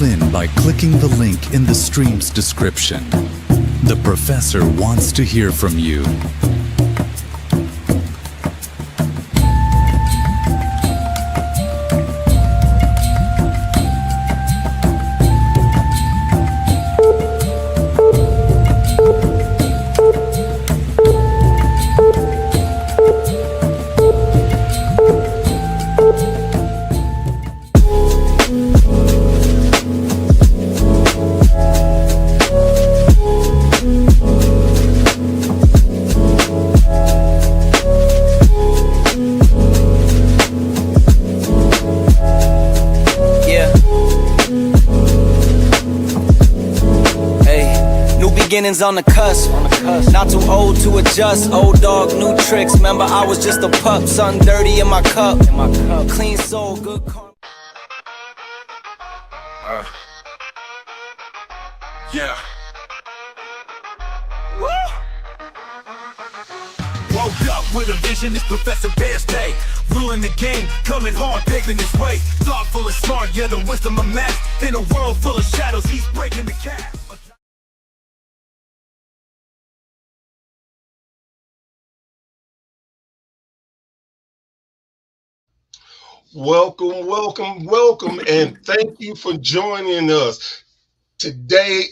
Call in by clicking the link in the stream's description. The professor wants to hear from you. Beginnings on the cusp. Not too old to adjust. Old dog, new tricks. Remember, I was just a pup. Something dirty in my cup. Clean soul, good karma. Yeah. Woo! Woke up with a vision, it's Professor Bear's day. Ruling the game, coming hard, paving his way. Thoughtful and smart, yeah, the wisdom of math. In a world full of shadows, he's breaking the cast. Welcome, welcome, welcome, and thank you for joining us today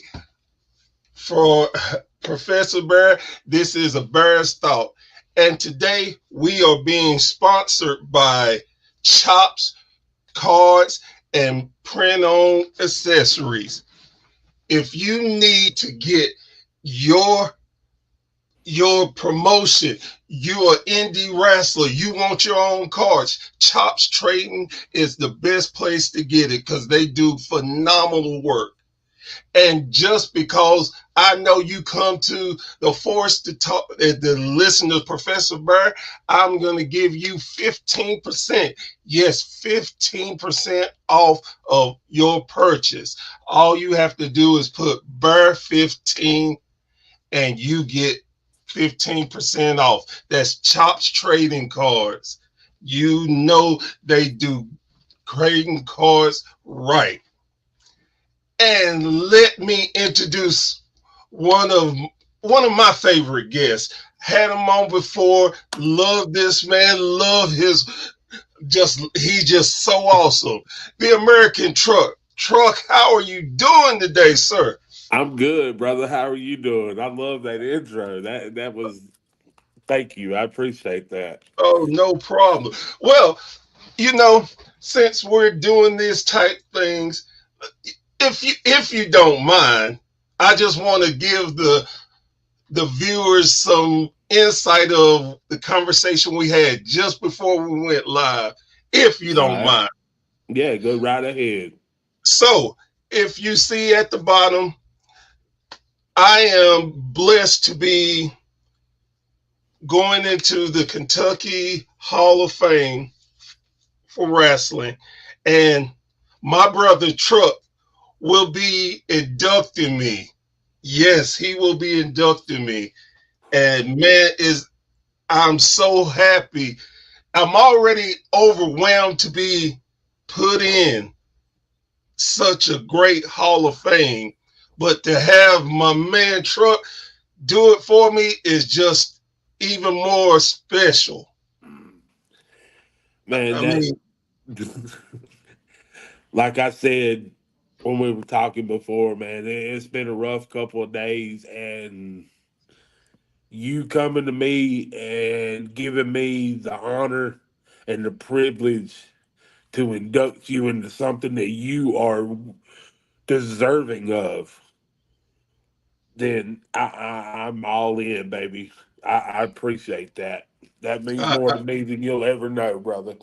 for Professor Bear. This is a Bear's Thought, and today we are being sponsored by Chops, Cards, and Print-On Accessories. If you need to get your promotion, you're an indie wrestler, you want your own cards, Chops Trading is the best place to get it because they do phenomenal work. And just because I know you come to the force to talk to listen to Professor Bear, I'm going to give you 15%. Yes, 15% off of your purchase. All you have to do is put Bear 15 and you get 15% off. That's Chops Trading Cards. You know they do trading cards right. And let me introduce one of my favorite guests. Had him on before. Love this man. Love his he's just so awesome. The American Truck. How are you doing today, sir? I'm good, brother. How are you doing? I love that intro. That was, thank you. I appreciate that. Oh, no problem. Well, since we're doing these type things, if you don't mind, I just want to give the viewers some insight of the conversation we had just before we went live, if you don't mind. Yeah, go right ahead. So, if you see at the bottom, I am blessed to be going into the Kentucky Hall of Fame for wrestling, and my brother Truck will be inducting me. Yes, he will be inducting me. And man, I'm so happy. I'm already overwhelmed to be put in such a great Hall of Fame, but to have my man Truck do it for me is just even more special. Man, like I said when we were talking before, man, it's been a rough couple of days, and you coming to me and giving me the honor and the privilege to induct you into something that you are deserving of, then I'm all in, baby. I appreciate that. That means more to me than you'll ever know, brother.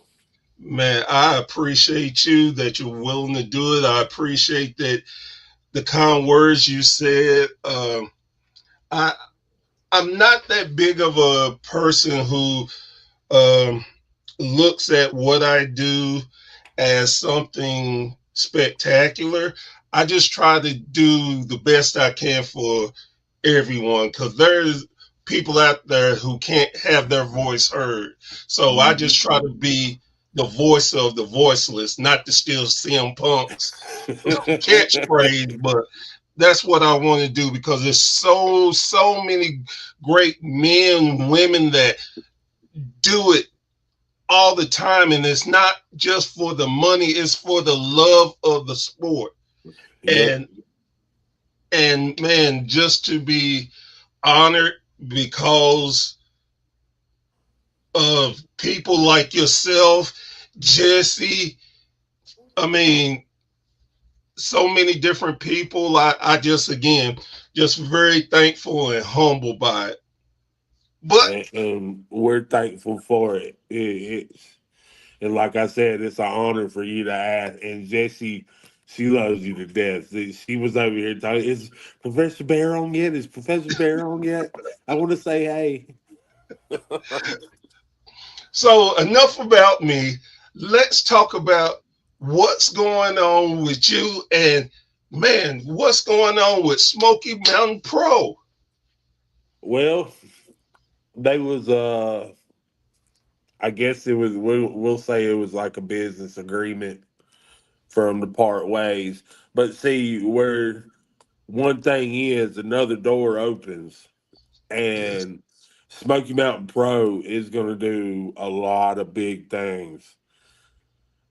Man, I appreciate you that you're willing to do it. I appreciate that the kind words you said. I'm not that big of a person who looks at what I do as something spectacular. I just try to do the best I can for everyone, because there's people out there who can't have their voice heard. So I just try to be the voice of the voiceless, not to steal CM Punk's catchphrase, but that's what I want to do because there's so many great men, women that do it all the time, and it's not just for the money; it's for the love of the sport. Yep. And man, just to be honored because of people like yourself, Jesse. I mean, so many different people. I just again just very thankful and humbled by it. But And we're thankful for it. It's and like I said, it's an honor for you to ask. And Jesse, she loves you to death. She was over here talking. Is Professor Bear on yet? Is Professor Bear on yet? I want to say hey. so enough about me. Let's talk about what's going on with you and man, what's going on with Smoky Mountain Pro? Well, they was I guess it was we'll say it was like a business agreement for them to part ways. But see where one thing is another door opens Yes. and Smoky Mountain Pro is going to do a lot of big things.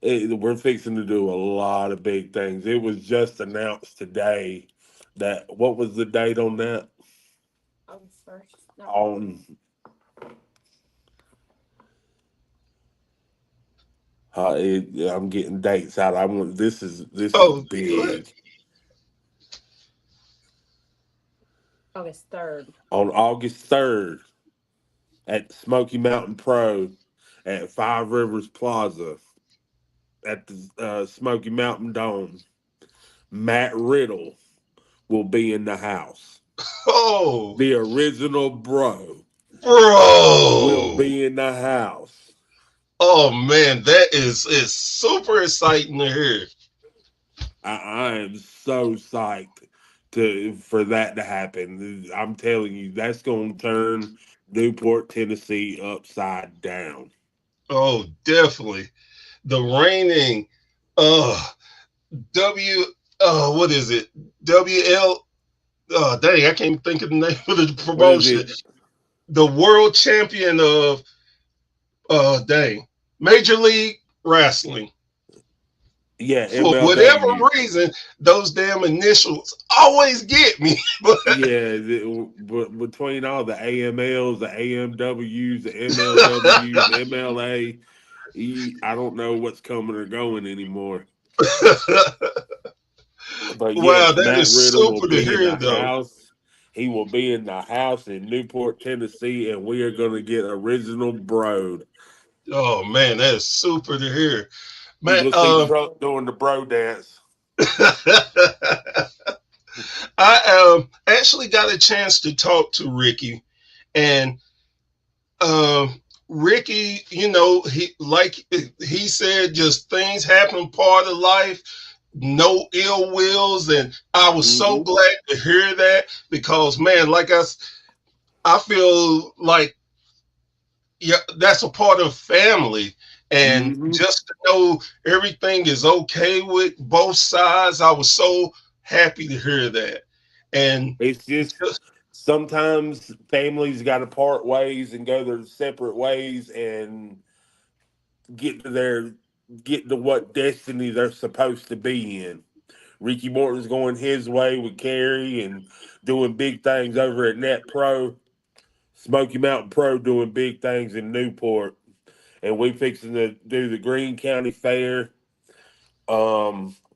We're fixing to do a lot of big things. It was just announced today that what was the date on that? On I'm getting dates out. I want this is Oh, go ahead. big. On August 3rd at Smoky Mountain Pro at Five Rivers Plaza at the Smoky Mountain Dome. Matt Riddle will be in the house. Oh, The original bro will bro. be in the house. Oh man, that is super exciting to hear. I am so psyched to for that to happen. I'm telling you, that's going to turn Newport, Tennessee upside down. Oh, definitely. The reigning uh W what is it? WL dang, I can't think of the name of the What is promotion. it? The world champion of dang, Major League Wrestling. Yeah, For whatever MLW. reason, those damn initials always get me. But Yeah, between all the AMLs, the AMWs, the MLWs, MLA, I don't know what's coming or going anymore. But wow, yes, that Matt is Riddle will super to be in hear the though. house. He will be in the house in Newport, Tennessee, and we are going to get original Broad. Oh man, that is super to hear. You Man, will see Truck doing the Bro dance. I actually got a chance to talk to Ricky, and Ricky, you know, he like he said, just things happen, part of life, no ill wills, and I was so Hmm. glad to hear that because man, I feel like yeah, that's a part of family. And Hmm. just to know everything is okay with both sides, I was so happy to hear that. And It's just just sometimes families got to part ways and go their separate ways and get to their get to what destiny they're supposed to be in. Ricky Morton's going his way with Carrie and doing big things over at Net Pro. Smoky Mountain Pro doing big things in Newport. And we fixing to do the Greene County Fair.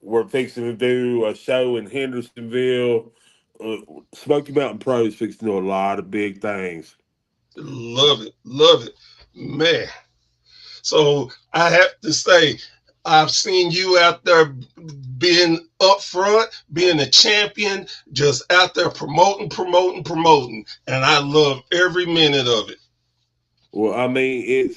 We're fixing to do a show in Hendersonville. Uh, Smoky Mountain Pro is fixing to do a lot of big things. love it, man. So I have to say, I've seen you out there being up front, being a champion, just out there promoting, and I love every minute of it. Well, I mean,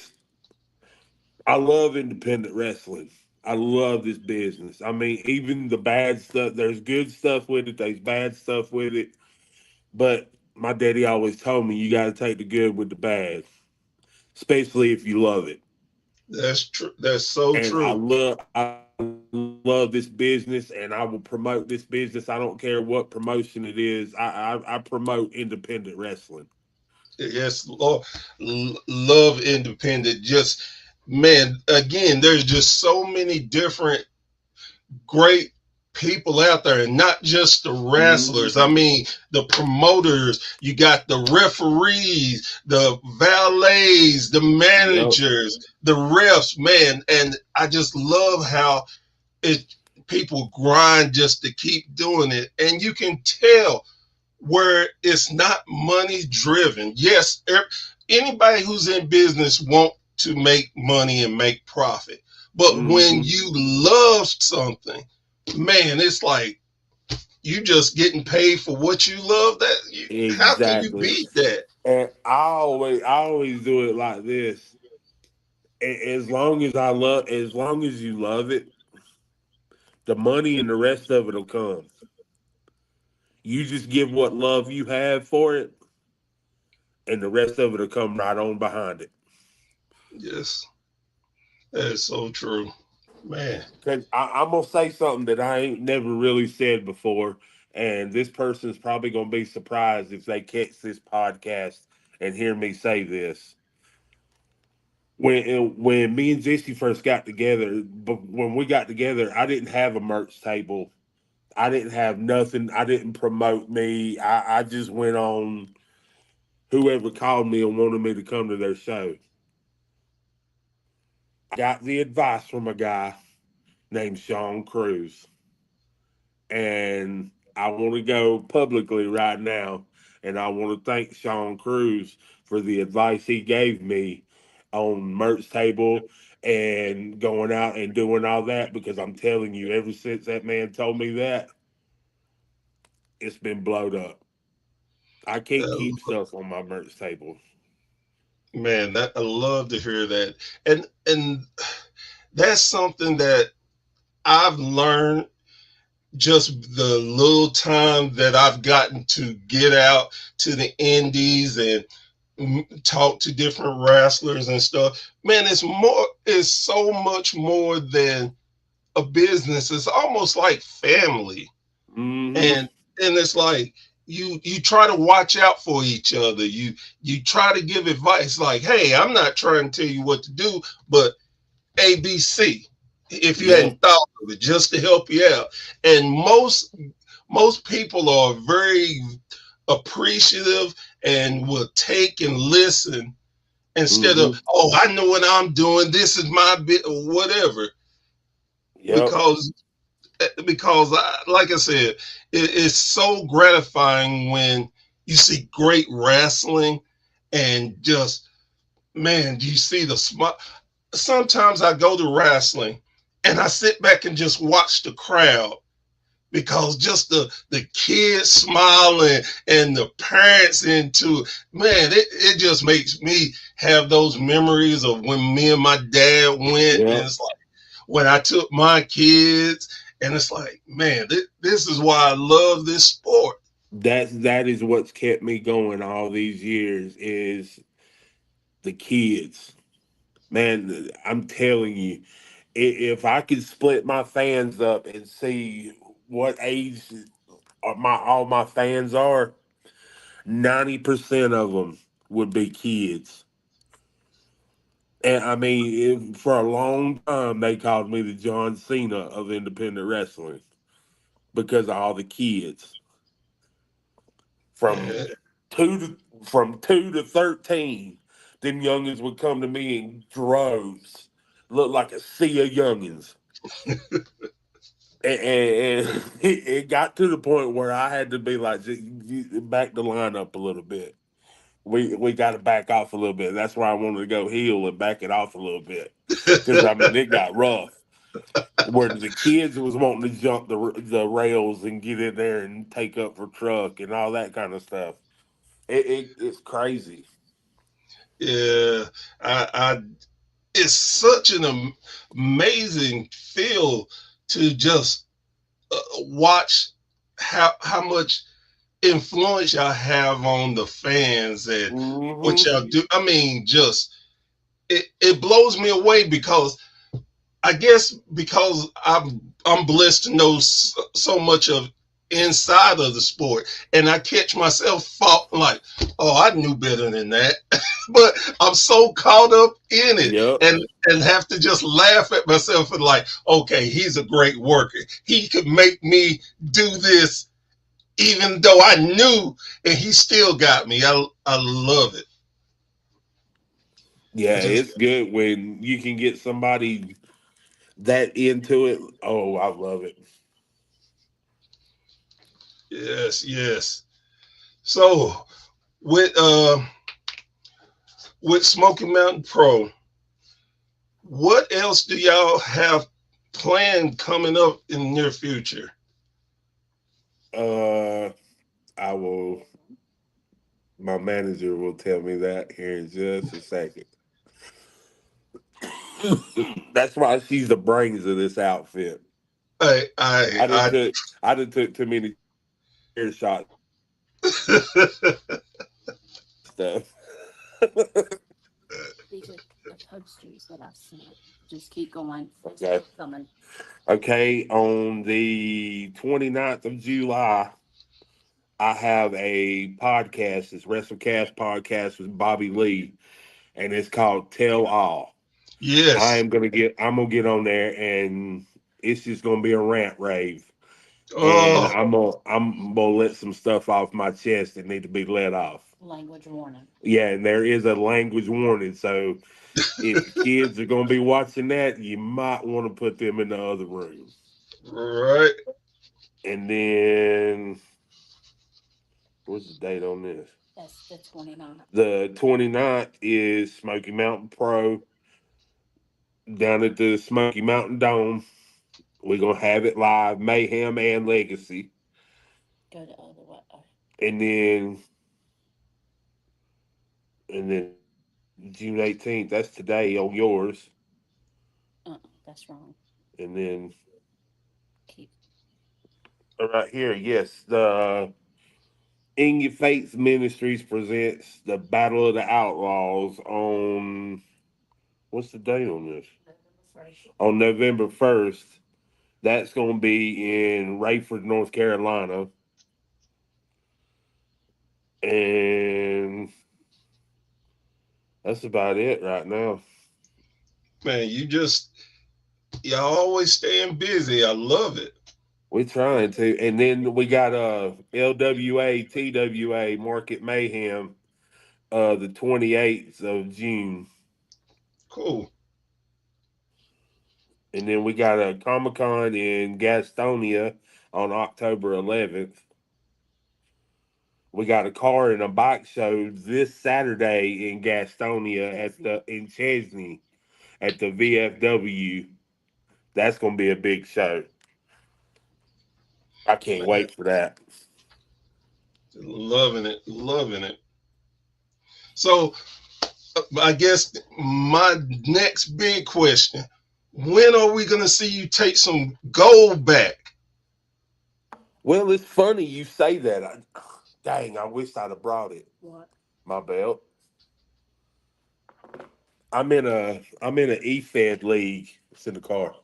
I love independent wrestling. I love this business. I mean, even the bad stuff, there's good stuff with it, there's bad stuff with it. But my daddy always told me you got to take the good with the bad, especially if you love it. That's true. That's so And true. I love this business, and I will promote this business. I don't care what promotion it is. I promote independent wrestling. Yes, Lord, love independent. Just man, again, there's just so many different great people out there, and not just the wrestlers. I Mhm. mean, the promoters, you got the referees, the valets, the Yep. managers, the refs, man. And I just love how it people grind just to keep doing it. And you can tell where it's not money driven. Yes, anybody who's in business want to make money and make profit. But when Hmm. you love something, man, it's like you just getting paid for what you love. That how can you Exactly. beat that? And I always do it like this. As long as as long as you love it, the money and the rest of it will come. You just give what love you have for it, and the rest of it will come right on behind it. Yes, that is so true, man. Cause I'm gonna say something that I ain't never really said before, and this person's probably gonna be surprised if they catch this podcast and hear me say this. When me and Jesse first got together, but when we got together, I didn't have a merch table. I didn't have nothing. I didn't promote me. I just went on whoever called me and wanted me to come to their show. I got the advice from a guy named Sean Cruz. And I want to go publicly right now, and I want to thank Sean Cruz for the advice he gave me on merch table and going out and doing all that. Because I'm telling you, ever since that man told me that, it's been blowed up. I can't keep Uh, stuff on my merch table. man, that I love to hear that, and that's something that I've learned just the little time that I've gotten to get out to the indies and talk to different wrestlers and stuff. Man, it's so much more than a business. It's almost like family. Hmm. And it's like you try to watch out for each other. You try to give advice like, hey, I'm not trying to tell you what to do, but ABC, if you Yep. hadn't thought of it, just to help you out. And most people are very appreciative and will take and listen instead of, Hmm. oh, I know what I'm doing. This is my bit or whatever. Yep. Because like I said, it's so gratifying when you see great wrestling and just man, you see the smile. Sometimes I go to wrestling and I sit back and just watch the crowd because just the kids smiling and the parents into it, man, it just makes me have those memories of when me and my dad went, and Yep. it's like when I took my kids, and it's like, man, this is why I love this sport. That is what's kept me going all these years is the kids. Man, I'm telling you, if I could split my fans up and see what age my all my fans are, 90% of them would be kids. And I mean, for a long time, they called me the John Cena of independent wrestling because of all the kids from Yeah. two to from 2 to 13. Them youngins would come to me in droves, look like a sea of youngins. And it got to the point where I had to be like, back the line up a little bit. We got to back off a little bit. That's why I wanted to go heel and back it off a little bit, because I mean it got rough. Where the kids was wanting to jump the rails and get in there and take up for truck and all that kind of stuff. It's crazy. Yeah, I it's such an amazing feel to just watch how much influence y'all have on the fans and what Hmm. y'all do. I mean, just it blows me away because I guess because I'm blessed to know so much of inside of the sport, and I catch myself fault like, oh, I knew better than that, but I'm so caught up in it, Yep. and have to just laugh at myself and like, okay, he's a great worker. He could make me do this, even though I knew, and he still got me. I love it. I Yeah, just it's good when you can get somebody that into it. Oh, I love it. yes, yes. So with uh with Smoky Mountain Pro, what else do y'all have planned coming up in the near future? Uh, I will. My manager will tell me that here in just a second. That's why she's the brains of this outfit. I I I didn't I took. I didn't took too many chair shots stuff. Okay. Okay. On the 29th of July, I have a podcast. It's WrestleCast podcast with Bobby Lee, and it's called Tell All. yes. I'm gonna get on there, and it's just gonna be a rant rave, and Oh, I'm gonna let some stuff off my chest that need to be let off. Yeah, and there is a language warning, so if kids are gonna be watching that, you might want to put them in the other room. right. And then what's the date on this? The 29th is Smoky Mountain Pro down at the Smoky Mountain Dome. We're gonna have it live, Mayhem and Legacy. And then June 18th, that's today on yours. And then right here, yes, the In Your Fates Ministries presents the Battle of the Outlaws on what's the date on this? On November 1st. That's going to be in Rayford, North Carolina. And that's about it right now. Man, y'all always staying busy. I love it. We're trying to. And then we got LWA, TWA, Market Mayhem, the 28th of June. Cool. And then we got a Comic Con in Gastonia on October 11th. We got a car and a bike show this Saturday in Gastonia at the in Chesney at the VFW. That's gonna be a big show. I can't Man, wait for that. loving it, loving it. So I guess my next big question: when are we gonna see you take some gold back? Well, it's funny you say that. Dang, I wish I'd have brought it. My belt. I'm in a E-Fed league. It's in the car.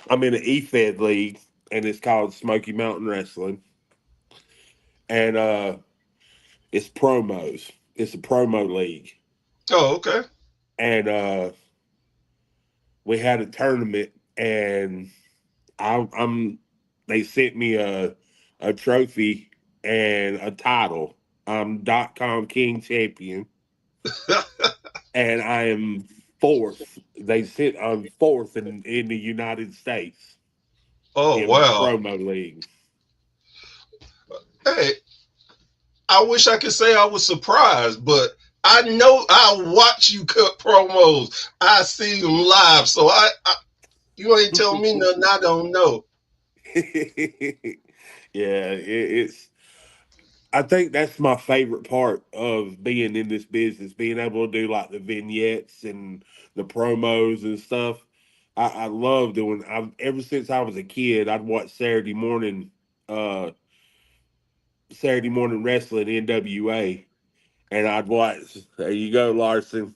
I'm in an E-Fed league, and it's called Smoky Mountain Wrestling, and it's promos. It's a promo league, Oh, okay. and we had a tournament, and I'm they sent me a trophy and a title. I'm .com King Champion, and I am fourth. They sent I'm fourth in the United States Oh, in my wow. promo league. Hey, I wish I could say I was surprised, but I know I watch you cut promos. I see them live, so you ain't telling me nothing I don't know. Yeah, it's. I think that's my favorite part of being in this business, being able to do like the vignettes and the promos and stuff. I love doing. I've ever since I was a kid, I'd watch Saturday morning wrestling NWA, and I'd watch. There you go, Larson.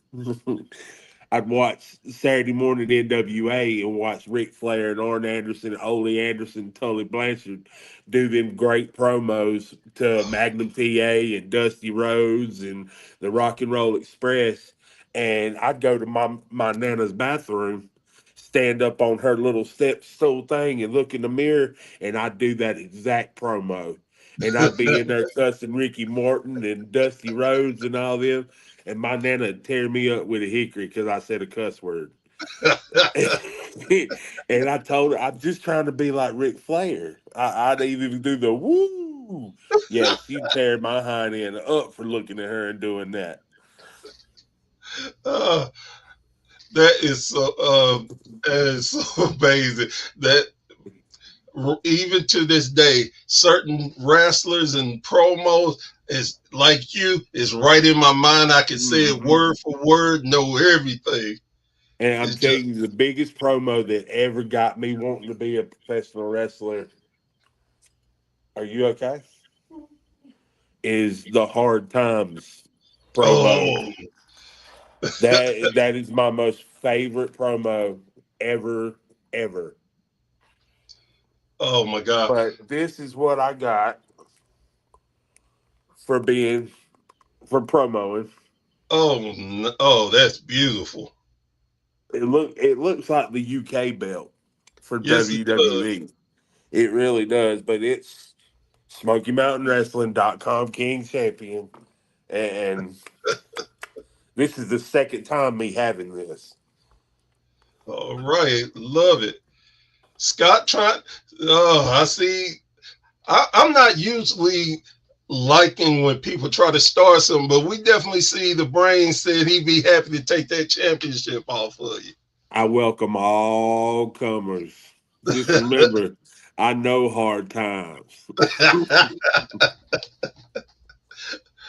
I'd watch Saturday morning NWA and watch Ric Flair and Arn Anderson, Ole Anderson, Tully Blanchard do them great promos to Magnum TA and Dusty Rhodes and the Rock and Roll Express. And I'd go to my nana's bathroom, stand up on her little step stool thing and look in the mirror, and I'd do that exact promo. And I'd be in there cussing Ricky Morton and Dusty Rhodes and all them, and my nana would tear me up with a hickory because I said a cuss word. And I told her I'm just trying to be like Ric Flair. I'd even do the woo. Yeah, she'd tear my hind end up for looking at her and doing that. uh, that is so that is so amazing. That even to this day, certain wrestlers and promos is like you is right in my mind. I can say it Hmm. word for word, know everything. And I'm It's just telling you, the biggest promo that ever got me wanting to be a professional wrestler. Are you okay? Is the hard times promo. oh That is my most favorite promo ever, ever. oh my god. But this is what I got for being for promoing. Oh oh, that's beautiful. It looks like the UK belt for Yes, it does. WWE. It really does, but it's Smoky Mountain Wrestling.com King Champion. And this is the second time me having this. All right, love it. Scott trying. Oh, I see. I'm not usually liking when people try to start something, but we definitely see the brain said he'd be happy to take that championship off of I welcome all comers. Just you. remember, I know hard times.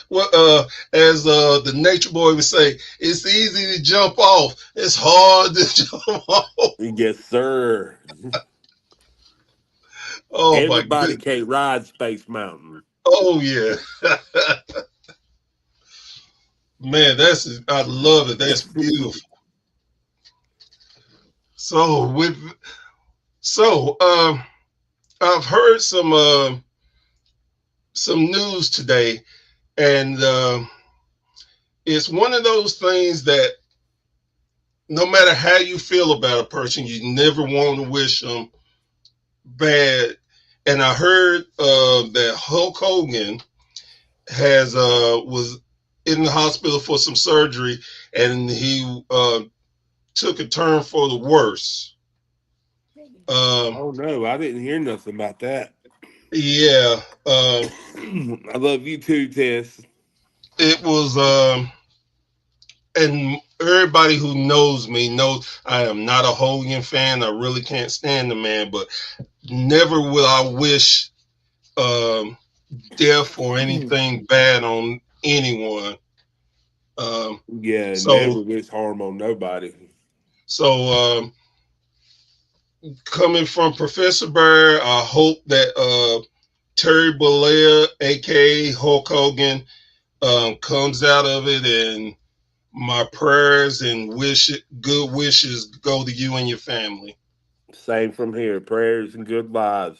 Well, as the nature boy would say, it's easy to jump off. It's hard to jump off. Yes, sir. Oh my Everybody goodness. can't ride Space Mountain. Oh yeah. Man, that's I love it. That's beautiful. So with so I've heard some news today, and it's one of those things that no matter how you feel about a person, you never want to wish them bad. And I heard that Hulk Hogan has was in the hospital for some surgery, and he took a turn for the worse. Um, Oh no, I didn't hear nothing about that. yeah, I love you too, Tess. it was, and everybody who knows me knows I am not a Hogan fan. I really can't stand the man, but never will I wish um, death or anything bad on anyone. Um, Yeah, so, never wish harm on nobody. so coming from Professor Bird, I hope that Terry Bollea, aka Hulk Hogan, comes out of it, and my prayers and good wishes go to you and your family. Same from here. Prayers and good vibes.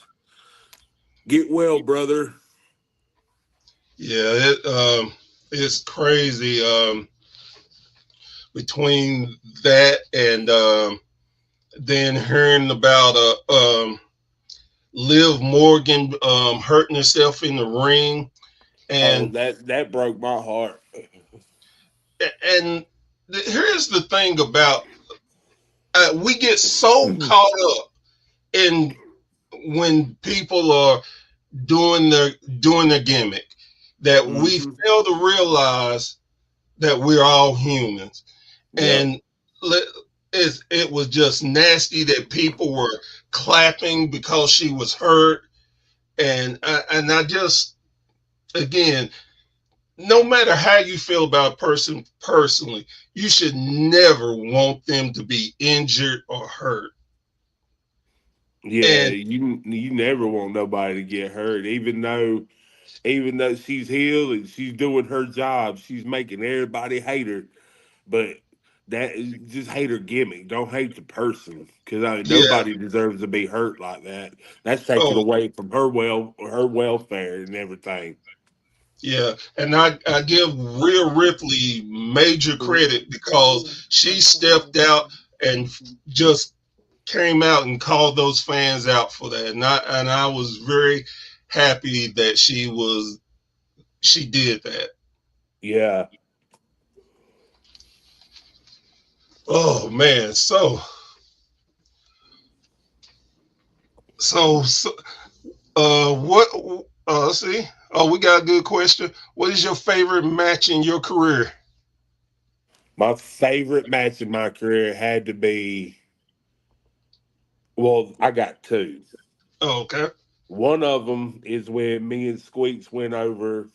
Get well, brother. Yeah, it's crazy between that and then hearing about Liv Morgan hurting herself in the ring, Oh, and that broke my heart. and here's the thing about we get so caught up in when people are doing their gimmick that we Hmm. fail to realize that we're all humans. Yep. And it was just nasty that people were clapping because she was hurt, and I just again, no matter how you feel about a person personally, you should never want them to be injured or hurt. Yeah, And you never want nobody to get hurt, even though Even though she's healed and she's doing her job, she's making everybody hate her. But that is just hate her gimmick. Don't hate the person, because I mean, Yeah. nobody deserves to be hurt like that. That's taken Oh, away from her welfare and everything. yeah. And I give Rhea Ripley major credit because she stepped out and just came out and called those fans out for that. And I was very happy that she did that. Yeah, Oh man. So what let's see. Oh, we got a good question. What is your favorite match in your career? my favorite match in my career had to be, well, I got two. Oh, okay. One of them is when me and Squeaks went over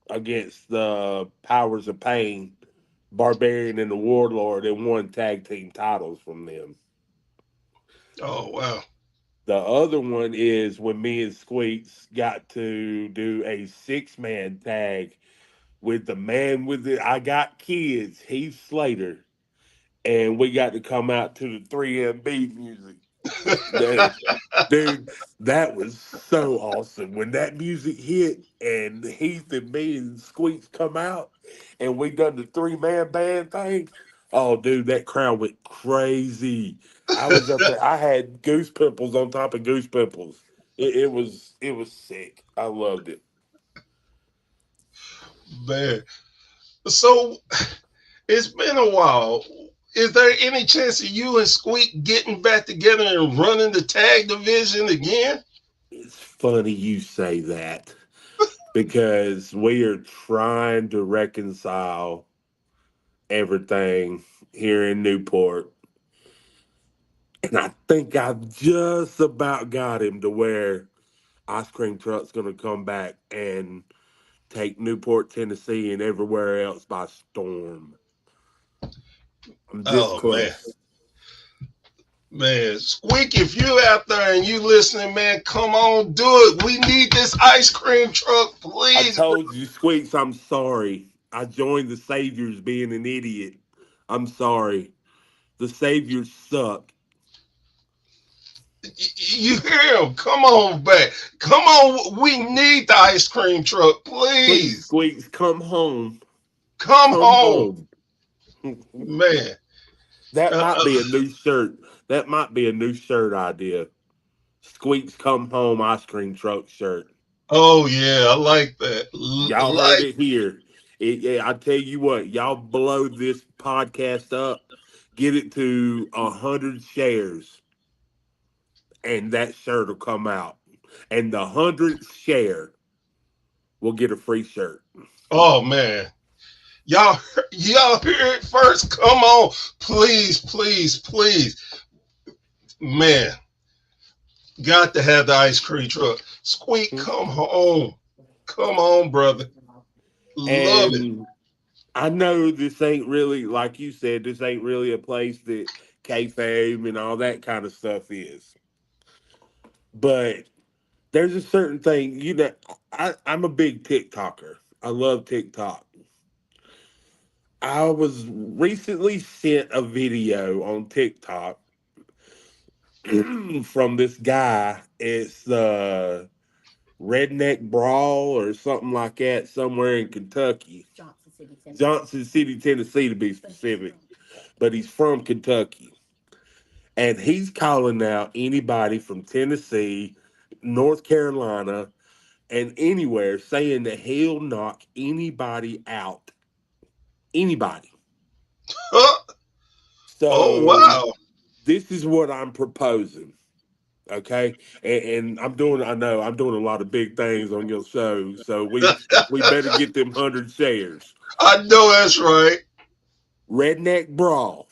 against the Powers of Pain, Barbarian and the Warlord, and won tag team titles from them. Oh wow. The other one is when me and Squeaks got to do a 6-man tag with the man with the I Got Kids, Heath Slater, and we got to come out to the 3MB music. That, dude, that was so awesome. When that music hit and Heath and me and Squeaks come out and we done the 3-man band thing, oh, dude, that crowd went crazy. I was up there. I had goose pimples on top of goose pimples. It was sick. I loved it. Man. So it's been a while. Is there any chance of you and Squeak getting back together and running the tag division again? It's funny you say that because we are trying to reconcile everything here in Newport. And I think I've just about got him to where Ice Cream Truck's going to come back and take Newport, Tennessee, and everywhere else by storm. I'm this Oh man. close. Man, Squeak, if you out there and you listening, man, come on, do it. We need this ice cream truck, I please. told you, Squeaks, I'm sorry. I joined the Saviors being an idiot. I'm sorry. The Saviors suck. You hear him? Come on back. Come on. We need the ice cream truck, Please, please. Squeaks, come home. Come Come home, home. man. That Uh, might uh, be a new shirt. That might be a new shirt idea. Squeaks come home ice cream truck shirt. oh yeah, I like that. Y'all heard Like, it here. I tell you what, y'all blow this podcast up, get it to 100 shares, and that shirt will come out. And the 100th share will get a free shirt. oh man. Y'all hear it first. Come on. Please, please, please. Man, got to have the ice cream truck. Squeak, come home. Come on, brother. Love it. And I know this ain't really, like you said, this ain't really a place that kayfabe and all that kind of stuff is. But there's a certain thing, I'm a big TikToker. I love TikTok. I was recently sent a video on TikTok from this guy. It's Redneck Brawl or something like that, somewhere in Kentucky. Johnson City, Tennessee, to be specific. But he's from Kentucky. And he's calling out anybody from Tennessee, North Carolina, and anywhere, saying that he'll knock anybody out. Anybody. Huh? Oh So wow. this is what I'm proposing. Okay. And I'm doing, I know I'm doing a lot of big things on your show. So we better get them 100 shares. I know that's right. Redneck Brawl.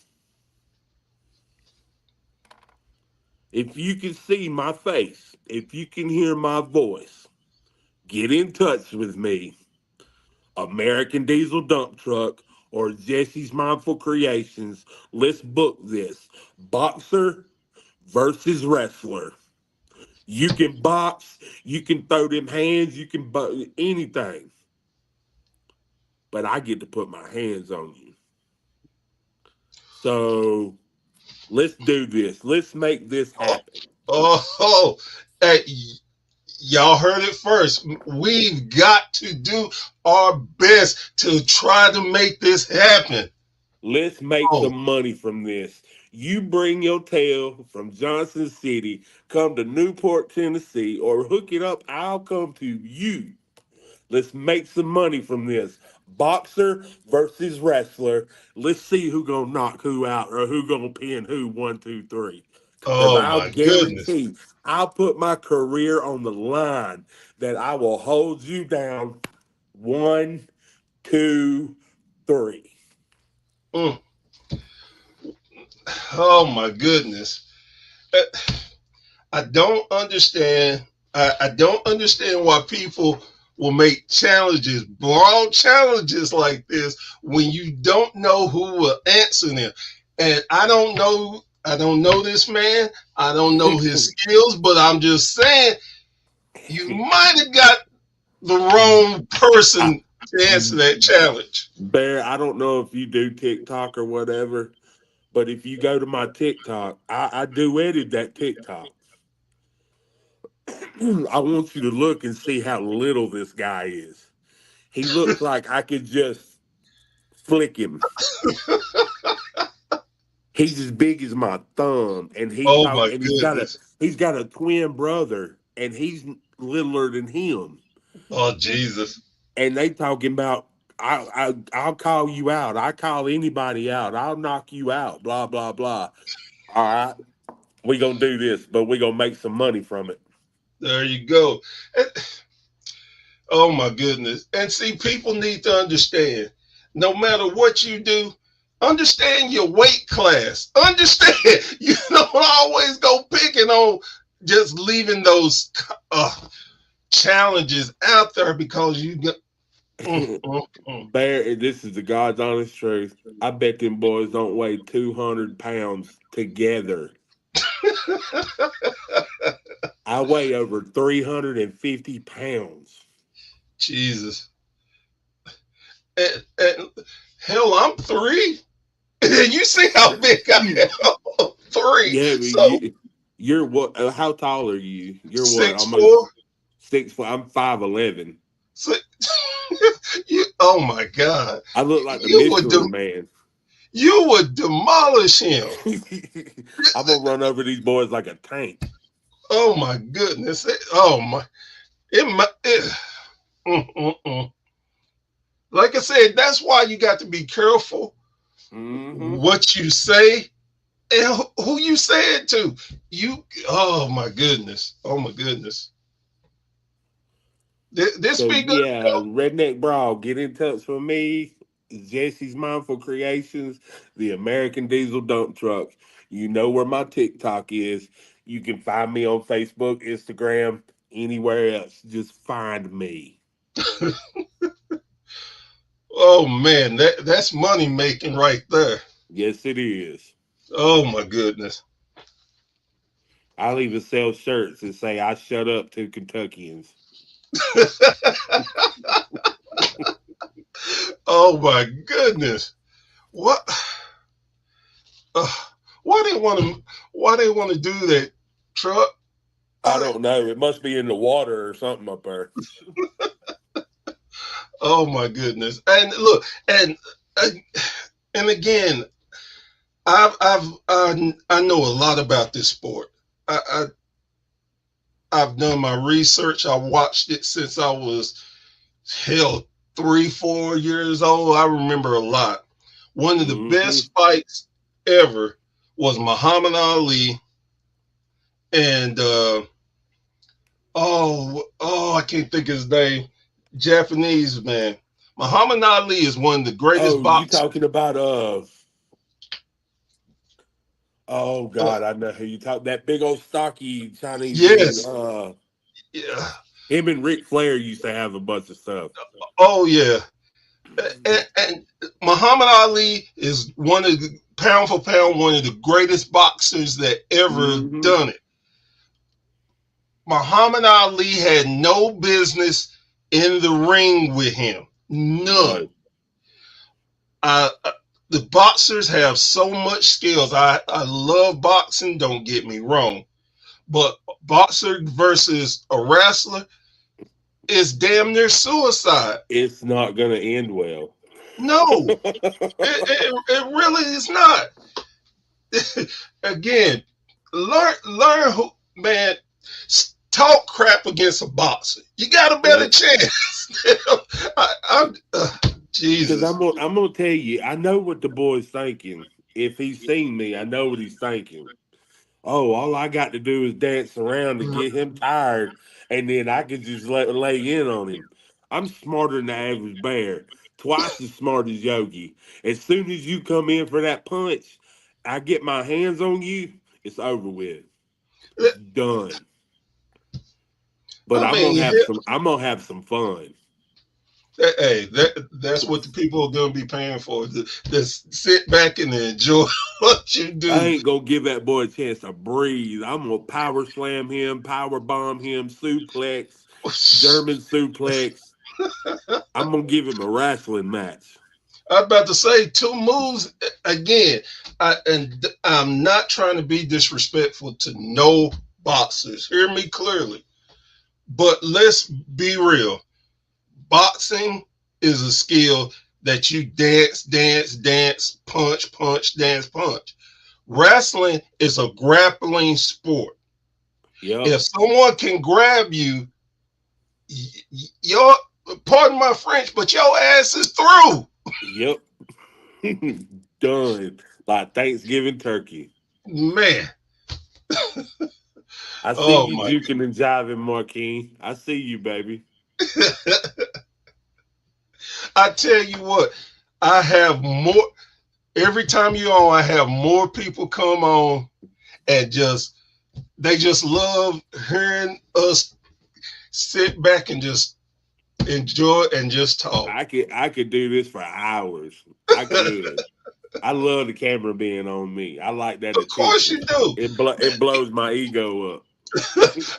If you can see my face, if you can hear my voice, get in touch with me. American Diesel Dumptruk or Jesse's Mindful Creations. Let's book this. Boxer versus wrestler. You can box, you can throw them hands, you can anything. But I get to put my hands on you. So let's do this. Let's make this Oh, happen. oh, hey, y'all heard it first. We've got to do our best to try to make this happen. Let's make Oh, some money from this. You bring your tail from Johnson City, come to Newport, Tennessee, or hook it up. I'll come to you. Let's make some money from this. Boxer versus wrestler. Let's see who gonna knock who out or who gonna pin who 1, 2, 3. Because oh I'll my goodness. guarantee I'll put my career on the line that I will hold you down 1, 2, 3. Mm. Oh my goodness. Uh, I don't understand. I don't understand why people will make challenges, broad challenges like this when you don't know who will answer them. And I don't know. I don't know this man. I don't know his skills, but I'm just saying you might have got the wrong I, person to answer that challenge. Bear, I don't know if you do TikTok or whatever, but if you go to my TikTok, I do edit that TikTok. I want you to look and see how little this guy is. He looks like I could just flick him. He's as big as my thumb, and Oh my he's got a goodness. he's got a twin brother, and he's littler than him. Oh Jesus. And they talking about I'll call you out. I call anybody out. I'll knock you out. Blah blah blah. All right, we gonna do this, but we gonna make some money from it. There you go. And, oh my goodness. And see, people need to understand, no matter what you do, understand your weight class. Understand. You don't always go picking on just leaving those challenges out there because you got. Bear, this is the God's honest truth. I bet them boys don't weigh 200 pounds together. I weigh over 350 pounds. Jesus. And hell, I'm 3. You see how big I am. 3. Yeah, but So you're what? How tall are you? You're what? 6'4". Almost 6 foot. I'm 5'11". So, oh my God. I look like the You would Michelin Man. you would demolish him. I'm gonna run over these boys like a tank. Oh my goodness. Oh my. Mm, mm, mm. Like I said, that's why you got to be careful Mm-hmm. what you say and who you say it to. Oh my goodness. Oh my goodness. This So be good. yeah, Redneck Brawl, get in touch with me. Jesse's Mindful Creations, the American Diesel Dumptruk. You know where my TikTok is. You can find me on Facebook, Instagram, anywhere else. Just find me. Oh man, that's money making right there. Yes, it is. Oh my goodness. I'll even sell shirts and say I shut up to Kentuckians. Oh my goodness. What? Uh, why they want to do that, truck? I don't know. It must be in the water or something up there. Oh my goodness. And look, and again, I know a lot about this sport. I've done my research. I watched it since I was hell 3, 4 years old. I remember a lot. One of the Mm-hmm. best fights ever was Muhammad Ali and I can't think of his name. Japanese man. Muhammad Ali is one of the greatest Oh, you boxers. talking about oh Uh, God, I know who you talk. That big old stocky Chinese dude. yes. Yeah. Him and Ric Flair used to have a bunch of stuff. Oh yeah. And Muhammad Ali is one of the pound for pound one of the greatest boxers that ever Mm-hmm. done it. Muhammad Ali had no business in the ring with him. None. No. I, the boxers have so much skills. I love boxing, don't get me wrong. But boxer versus a wrestler is damn near suicide. It's not going to end well. No, it really is not. Again, learn who, man. Talk crap against a boxer. You got a better Yep. chance. I'm Because Jesus. I'm gonna tell you, I know what the boy's thinking. If he's seen me, I know what he's thinking. Oh, all I got to do is dance around to get him tired, and then I can just lay in on him. I'm smarter than the average bear, twice as smart as Yogi. As soon as you come in for that punch, I get my hands on you. It's over with. It's done. But I I'm mean, gonna have some. I'm gonna have some fun. hey, that's what the people are going to be paying for. Just sit back and enjoy what you I do. ain't gonna give that boy a chance to breathe. I'm gonna power slam him, power bomb him, suplex, German suplex. I'm gonna give him a wrestling match. I was about to say two moves again. And I'm not trying to be disrespectful to no boxers. Hear me clearly. But let's be real. Boxing is a skill that you dance, dance, dance, punch, punch, dance, punch. Wrestling is a grappling sport. Yep, If someone can grab you, your pardon my French, but your ass is through. yep. Done. Like Thanksgiving turkey. Man, I see oh you my juking and jiving, Marquis. I see you, baby. God. I tell you what, I have more every time you're on, I have more people come on and they just love hearing us sit back and just enjoy and just talk. I could do this for hours. I could. I love the camera being on me. I like that Of course attention. you do. It blows my ego up.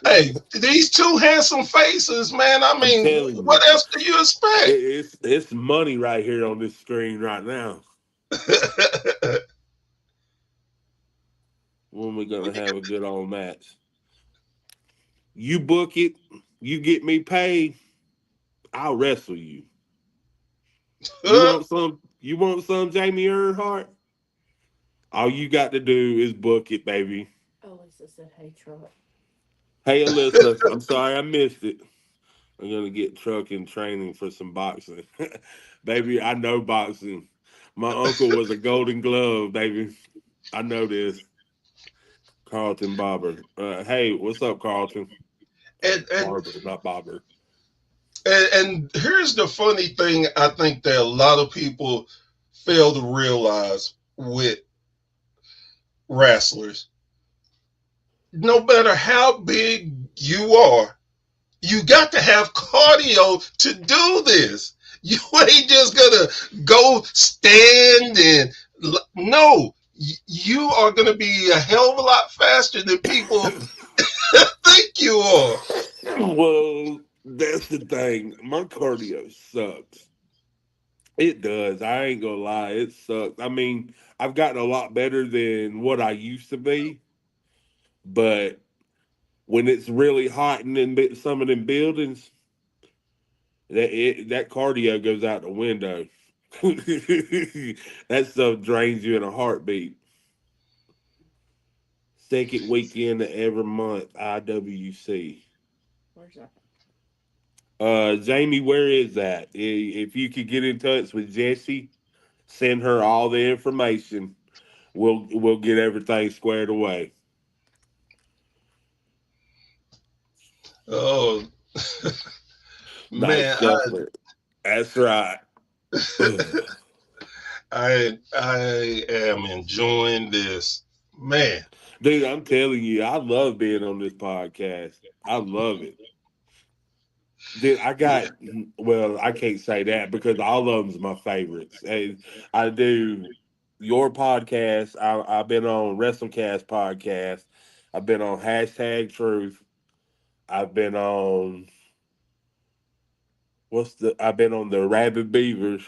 Hey, these two handsome faces, man. I I'm mean, telling what you, else do you expect? it's money right here on this screen right now. When we gonna have a good old match? You book it, you get me paid. I'll wrestle you. You want some? You want some, Jamie Earnhardt? All you got to do is book it, baby. Alyssa said, "Hey, truck." Hey, Alyssa, I'm sorry I missed it. I'm gonna get truck and training for some boxing, baby. I know boxing. My uncle was a Golden Glove, baby. I know this. Carlton Bobber. Hey, what's up, Carlton? and, and Barber, not Bobber. and here's the funny thing I think that a lot of people fail to realize with wrestlers. No matter how big you are, you got to have cardio to do this. You ain't just gonna go stand and no. You are gonna be a hell of a lot faster than people think you are. Well, that's the thing. My cardio sucks. It does. I ain't gonna lie. It sucks. I mean, I've gotten a lot better than what I used to be, but when it's really hot in some of them buildings, that cardio goes out the window. That stuff drains you in a heartbeat. Second weekend of every month, IWC. Where's that? Jamie, where is that? If you could get in touch with Jessie, send her all the information. We'll get everything squared away. Oh Nice man, shuffler. That's right. Ugh. I am enjoying this. Man. Dude, I'm telling you, I love being on this podcast. I love it. Dude, well, I can't say that because all of them's my favorites. And I do your podcast. I've been on WrestleCast podcast. I've been on Hashtag Truth. I've been on I've been on the Rabid Beavers.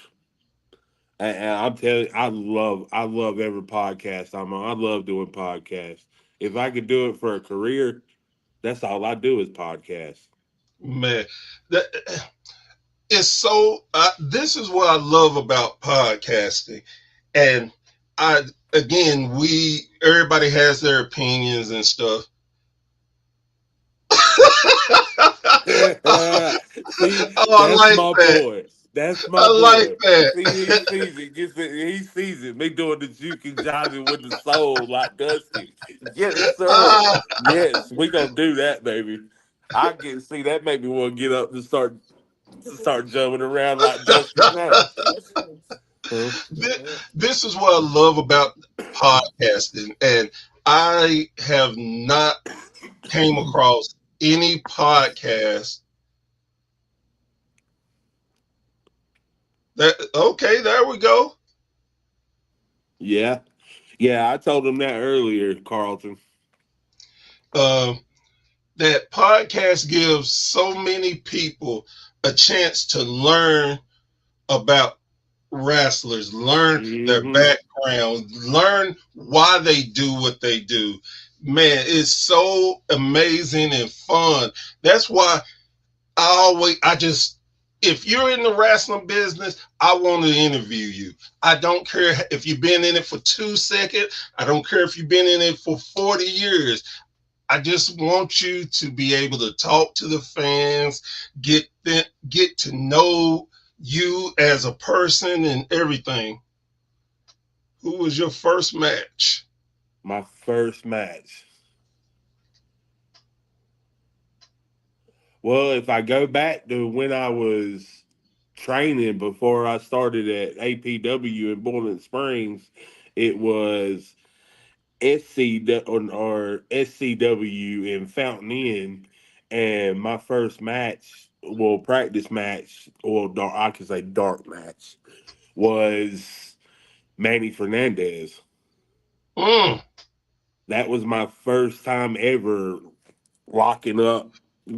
And I'm telling you, I love every podcast I'm on. I love doing podcasts. If I could do it for a career, that's all I do is podcasts. Man, that it's so. This is what I love about podcasting, and I again, we everybody has their opinions and stuff. Oh, See, I that's like my that. boy. That's my I like boy. See, he that. sees it. He sees it. Me doing the juke and jiving with the soul like Dusty. Yes, sir. Ah, Yes, we gonna do that, baby. I can see that make me want to get up and start jumping around like Dusty now. Huh? this, this is what I love about podcasting, and I have not came across any podcast that. Okay, there we go. Yeah, yeah. I told him that earlier, Carlton. Um, that podcast gives so many people a chance to learn about wrestlers, learn their Hmm. background, learn why they do what they do. Man, it's so amazing and fun. That's why I just, if you're in the wrestling business, I want to interview you. I don't care if you've been in it for 2 seconds. I don't care if you've been in it for 40 years. I just want you to be able to talk to the fans, get to know you as a person and everything. Who was your first match? My first match. Well, if I go back to when I was training before I started at APW in Boiling Springs, it was or SCW in Fountain Inn, and my first match, well, practice match, or dark, I could say dark match, was Manny Fernandez. Mm. That was my first time ever locking up,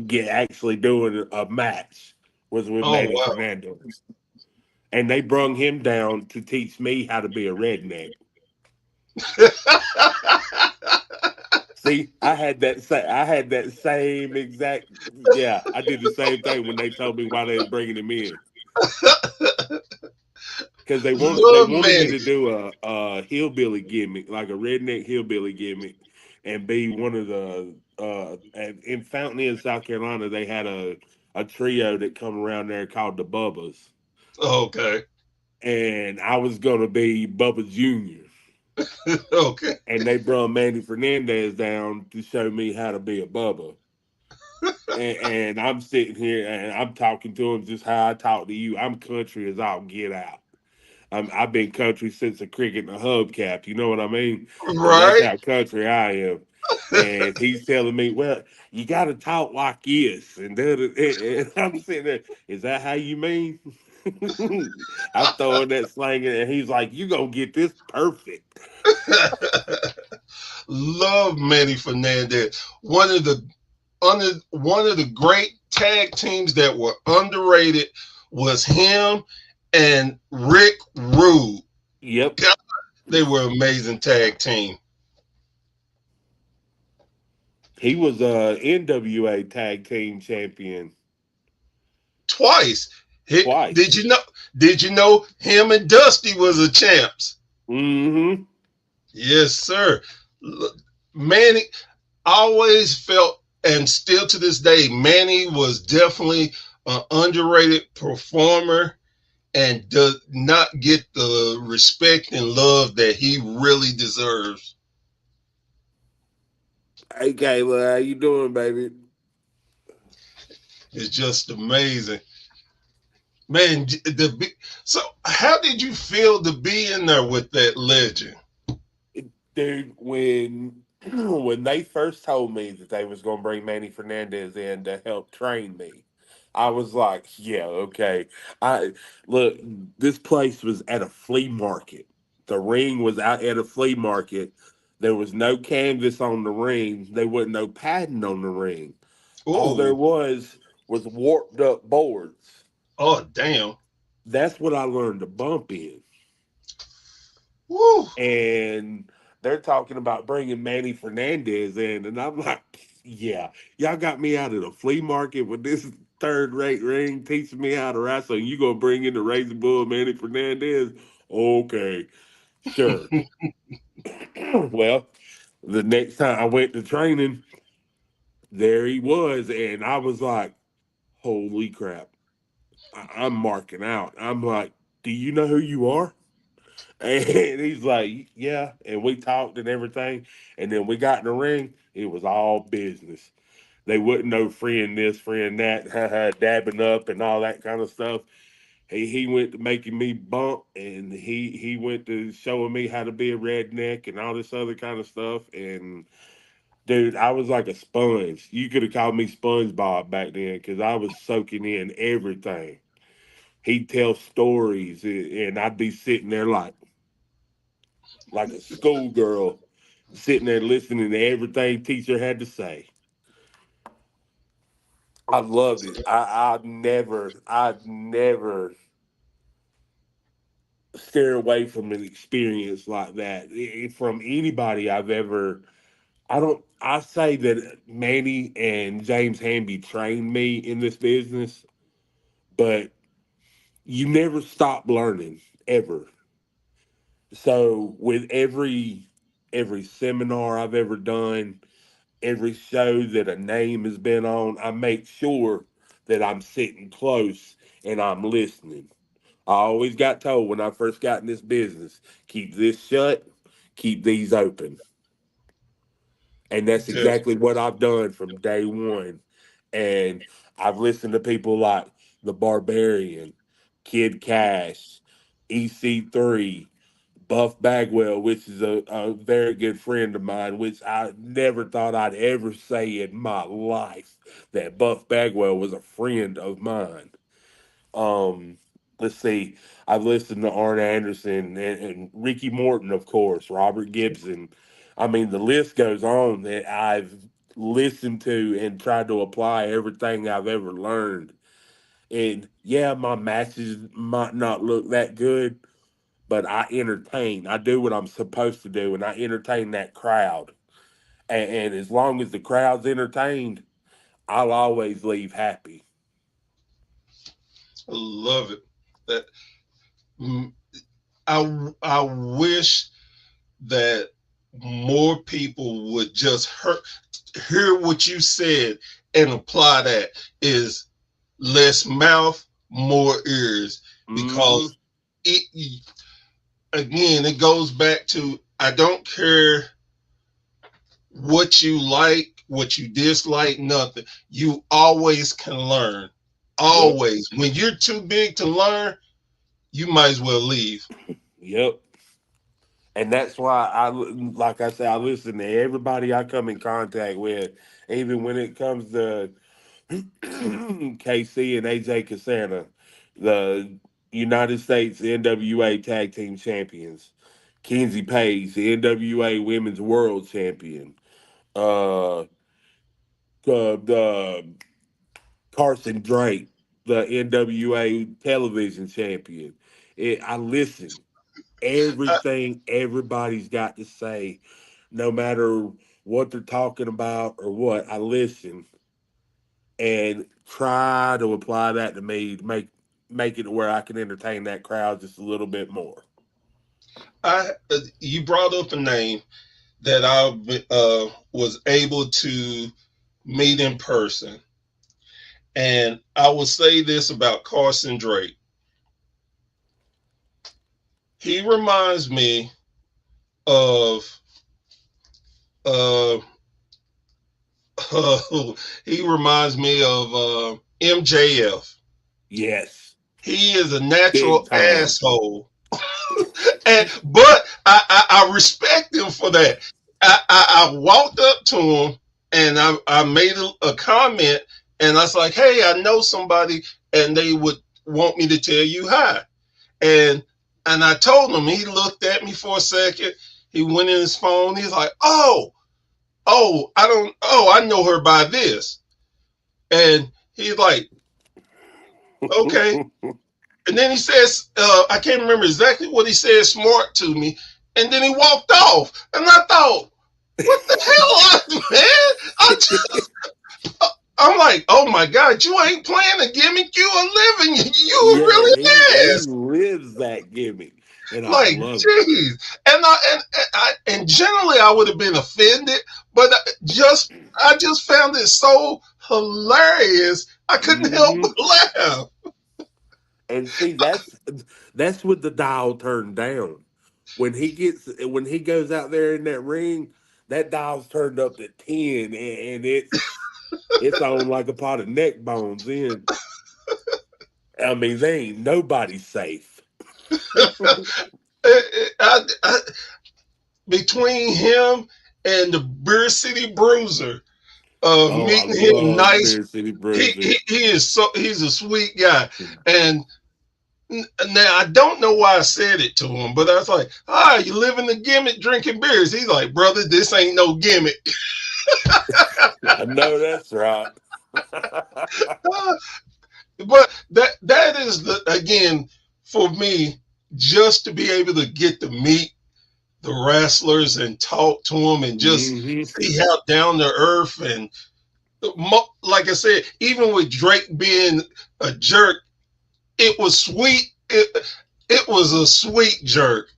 get actually doing a match was with Oh Manny wow. Fernandez, and they brung him down to teach me how to be a redneck. See, I had that same exact. Yeah, I did the same thing when they told me why they was bringing him in because they Love wanted me Manny. to do a hillbilly gimmick, like a redneck hillbilly gimmick, and be one of the in Fountain Inn, South Carolina, they had a trio that come around there called the Bubbas, Okay. and I was gonna be Bubba Junior. Okay. And they brought Manny Fernandez down to show me how to be a Bubba. And I'm sitting here and I'm talking to him just how I talk to you. I'm country as I'll get out. I've been country since the cricket and the hubcap. You know what I mean? That's Right. how country I am. And he's telling me, well, you got to talk like this. And I'm sitting there, is that how you mean? I'm throwing that slang in, and he's like, you going to get this perfect. Love Manny Fernandez. One of the great tag teams that were underrated was him and Rick Rude. Yep. God, they were amazing tag team. He was a NWA tag team champion Twice. Did twice. you know? Did you know him and Dusty was a champs? Mm-hmm. Yes, sir. Manny always felt, and still to this day, Manny was definitely an underrated performer and does not get the respect and love that he really deserves. Hey Kayla, how you doing, baby? It's just amazing. Man, so how did you feel to be in there with that legend? Dude, when they first told me that they was gonna bring Manny Fernandez in to help train me, I was like, yeah, okay. I look, this place was at a flea market. The ring was out at a flea market. There was no canvas on the ring. There wasn't no padding on the ring. All there Ooh. was warped up boards. Oh, damn. That's what I learned to bump in. Woo. And they're talking about bringing Manny Fernandez in, and I'm like, yeah, y'all got me out of the flea market with this third rate ring teaching me how to wrestle. And you gonna bring in the Razor Bull Manny Fernandez? Okay, sure. Well, the next time I went to training, there he was, and I was like, holy crap. I'm marking out. I'm like, do you know who you are? And he's like, yeah. And we talked and everything. And then we got in the ring. It was all business. They wouldn't know friend this, friend that, dabbing up and all that kind of stuff. He went to making me bump, and he went to showing me how to be a redneck and all this other kind of stuff. And dude, I was like a sponge. You could have called me SpongeBob back then because I was soaking in everything. He'd tell stories, and I'd be sitting there like a schoolgirl, sitting there listening to everything teacher had to say. I loved it. I'd never steer away from an experience like that from anybody I've ever. I don't. I say that Manny and James Hamby trained me in this business, but you never stop learning ever. So with every seminar I've ever done, every show that a name has been on, I make sure that I'm sitting close and I'm listening. I always got told when I first got in this business, keep this shut, keep these open. And that's Def- exactly what I've done from day one. And I've listened to people like The Barbarian, Kid Cash, EC3, Buff Bagwell, which is a very good friend of mine, which I never thought I'd ever say in my life that Buff Bagwell was a friend of mine. Um, let's see, I've listened to Arn Anderson and Ricky Morton, of course, Robert Gibson. I mean, the list goes on that I've listened to and tried to apply everything I've ever learned. And yeah, my matches might not look that good, but I entertain. I do what I'm supposed to do, and I entertain that crowd. And as long as the crowd's entertained, I'll always leave happy. I love it. That mm, I wish that more people would just hear what you said and apply that is less mouth, more ears. Hmm. Because it again, it goes back to I don't care what you like, what you dislike, nothing. You always can learn. Yep. Always. When you're too big to learn, you might as well leave. Yep. And that's why like I said, I listen to everybody I come in contact with, even when it comes to KC and AJ Cassana, the United States NWA Tag Team Champions, Kenzie Page, the NWA Women's World Champion, the Carson Drake, the NWA Television Champion. I listen I, everything everybody's got to say, no matter what they're talking about or what. I listen and try to apply that to me to make it to where I can entertain that crowd just a little bit more. you brought up a name that I was able to meet in person. And I will say this about Carson Drake. He reminds me of uh, he reminds me of MJF. Yes, He is a big natural time. asshole, but I respect him for that. I walked up to him and I made a comment and I was like, "Hey, I know somebody," and they would want me to tell you hi. And I told him. He looked at me for a second. He went in his phone. He's like, "Oh, I don't. Oh, I know her by this." And he's like, okay. And then he says, I can't remember exactly what he said smart to me. And then he walked off. And I thought, what the hell, man? I'm like, oh my God, you ain't playing a gimmick. You are living. You Yeah, really he is. lives that gimmick, and I Like, love it. jeez. And generally I would have been offended, but I just found it so hilarious. I couldn't help Hmm. but laugh. And see, that's with the dial turned down. When he goes out there in that ring, that dial's turned up to 10, and it's on like a pot of neck bones. In I mean, they ain't nobody safe. I, between him and the Beer City Bruiser, Oh, I meeting him love nice. Beer City Bruiser. He is he's a sweet guy. And now I don't know why I said it to him, but I was like, you live in the gimmick drinking beers. He's like, brother, this ain't no gimmick. I know that's right. But that is the again for me, just to be able to get to meet the wrestlers and talk to them and just Hmm. see how down to earth and like I said, even with Drake being a jerk, it was sweet. It was a sweet jerk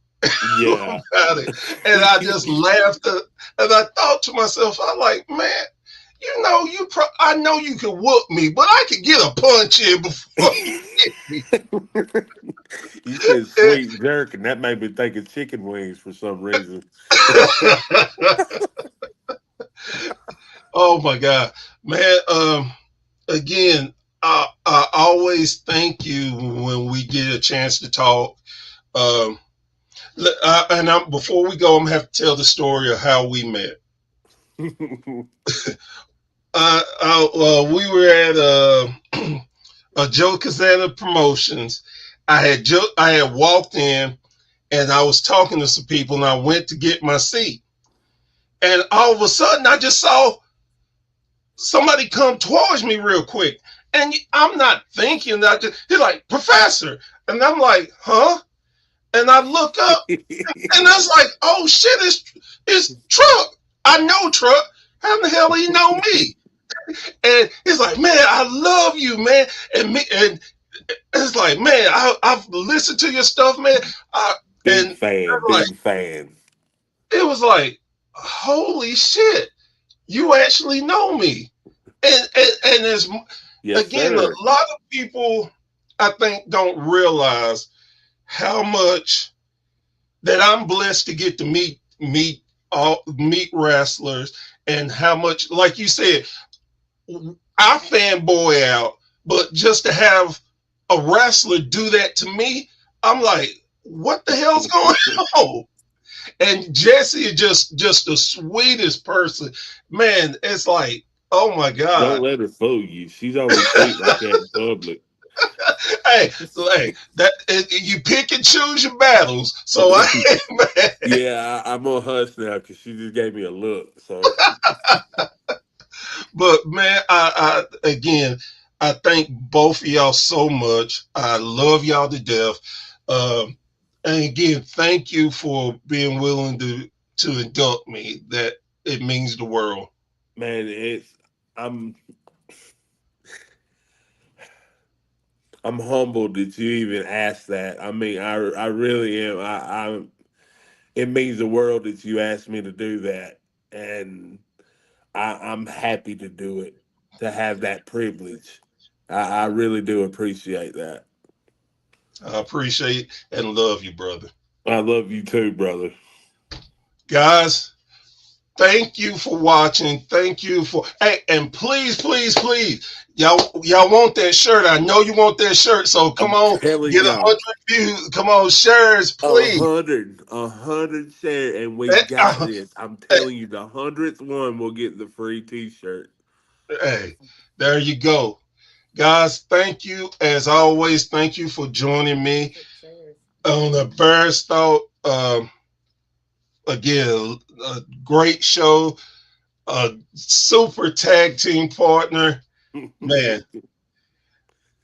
Yeah. about it, and I just laughed. And I thought to myself, I like, man, you know, I know you can whoop me, but I could get a punch in before you hit me. You said sweet jerk, and that made me think of chicken wings for some reason. Oh my God, man. Again, I always thank you when we get a chance to talk. Um, before we go, I'm gonna have to tell the story of how we met. We were at a Joe Casana Promotions. I had walked in and I was talking to some people and I went to get my seat. And all of a sudden I just saw somebody come towards me real quick. And I'm not thinking that he's like, Professor. And I'm like, huh? And I look up and I was like, oh shit, it's Truck. I know Truck. How in the hell he know me? And he's like, man, I love you, man. And it's like, man, I've listened to your stuff, man. Big And fan, I'm like, big fan. it was like, holy shit, you actually know me. And there's Yes, again, a sir. lot of people I think don't realize how much that I'm blessed to get to meet wrestlers, and how much, like you said, I fanboy out, but just to have a wrestler do that to me, I'm like, what the hell's going on? And Jesse is just the sweetest person, man. It's like, oh my Don't God. let her fool you. She's only sweet like that in public. Hey, that you pick and choose your battles. So man, Yeah, I'm on hush now because she just gave me a look. So but man, I again, I thank both of y'all so much. I love y'all to death. Um, and again, thank you for being willing to induct me. That it means the world. man, I'm I'm humbled that you even asked that. I mean, I really am. It means the world that you asked me to do that, and I'm happy to do it, to have that privilege. I really do appreciate that. I appreciate and love you, brother. I love you too, brother. Guys, thank you for watching. Thank you for hey, and please, y'all want that shirt. I know you want that shirt. So come I'm on, telling get a y'all, hundred views. Come on, shares, please. a hundred share, and we Eh, got this. I'm telling you, the 100th one will get the free T-shirt. Hey, there you go. Guys, thank you. As always, thank you for joining me Six shares. on the Bears Thought. Again, a great show, a super tag team partner. Man,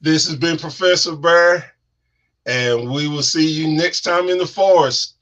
this has been Professor Bear, and we will see you next time in the forest.